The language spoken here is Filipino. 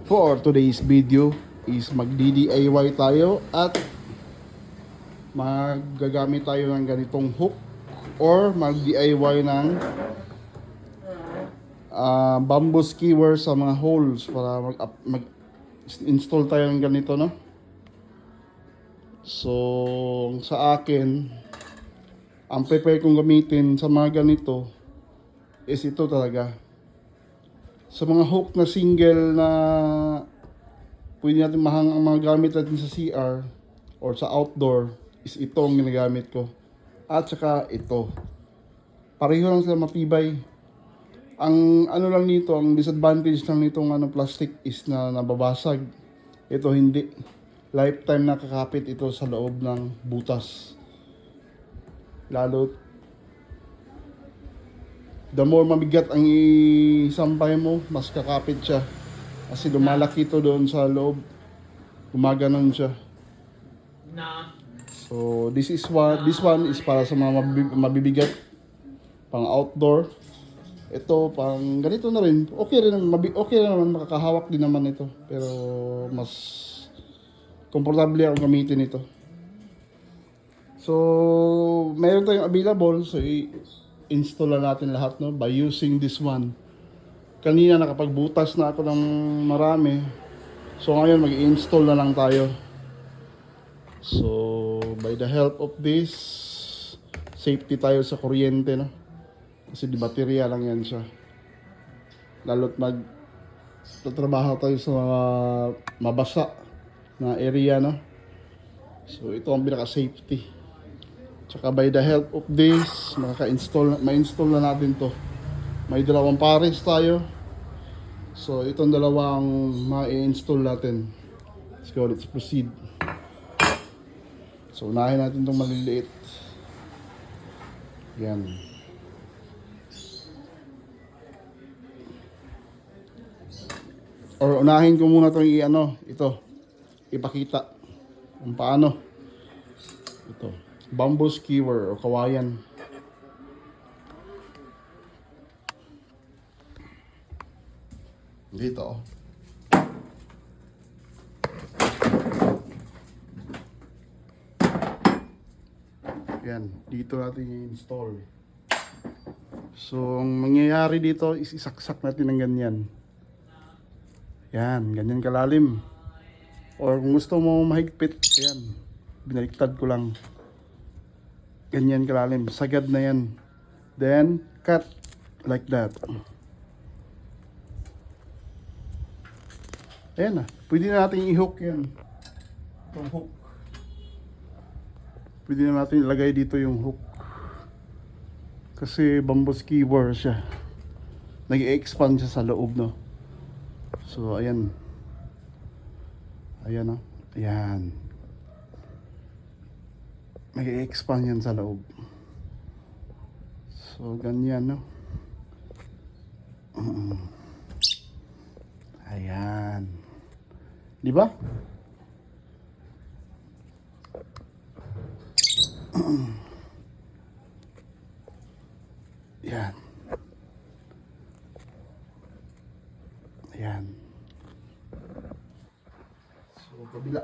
For today's video is mag-DIY tayo at magagamit tayo ng ganitong hook or mag-DIY ng bamboo skewer sa mga holes para mag-install tayo ng ganito, no? So, sa akin, ang prepare kong gamitin sa mga ganito is ito talaga. Sa mga hook na single na pwede natin mahang ang mga gamit natin sa CR or sa outdoor is ito ang ginagamit ko. At saka ito. Pareho lang sila matibay. Ang ano lang nito, ang disadvantage lang nitong plastic is na nababasag. Ito hindi. Lifetime nakakapit ito sa loob ng butas. Lalo the more mabigat ang isampay mo, mas kakapit siya. Kasi lumalaki ito doon sa loob. Gumaganon siya. So, this one is para sa mga mabibigat. Pang outdoor. Ito, pang ganito na rin. Okay rin naman, makakahawak din naman ito. Pero, mas komportable ako gamitin ito. So, meron tayong available. So, install na natin lahat, no, by using this one. Kanina nakapagbutas na ako ng marami. So ngayon mag-install na lang tayo. So by the help of this, safety tayo sa kuryente, no? Kasi di baterya lang yan siya. Lalo't tatrabaho tayo sa mga mabasa na area, no? So ito ang pinaka-safety. Tsaka by the help of this, ma-install na natin to. May dalawang pares tayo. So, itong dalawang ma-install natin. Let's go, let's proceed. So, unahin natin itong maliliit. Yan. Or unahin ko muna itong ito. Ipakita kung paano. Ito. Bamboo skewer o kawayan. Dito. Yan, dito natin i-install. So, ang mangyayari dito is isaksak natin ng ganyan. Yan, ganyan kalalim. Or kung gusto mo mahigpit, yan, binaliktad ko lang. Ganyan kalalim, sagad na yan. Then, cut like that. Ayan na, pwede na natin i-hook yan. Itong hook. Pwede na natin ilagay dito yung hook. Kasi bamboo skewer siya. Nag-expand siya sa loob, no? So, ayan. Ayan, no? Ayan. Nag-expand yan sa loob. So, ganyan, no? Ayan. Di ba? Ayan. Ayan. So, kabila.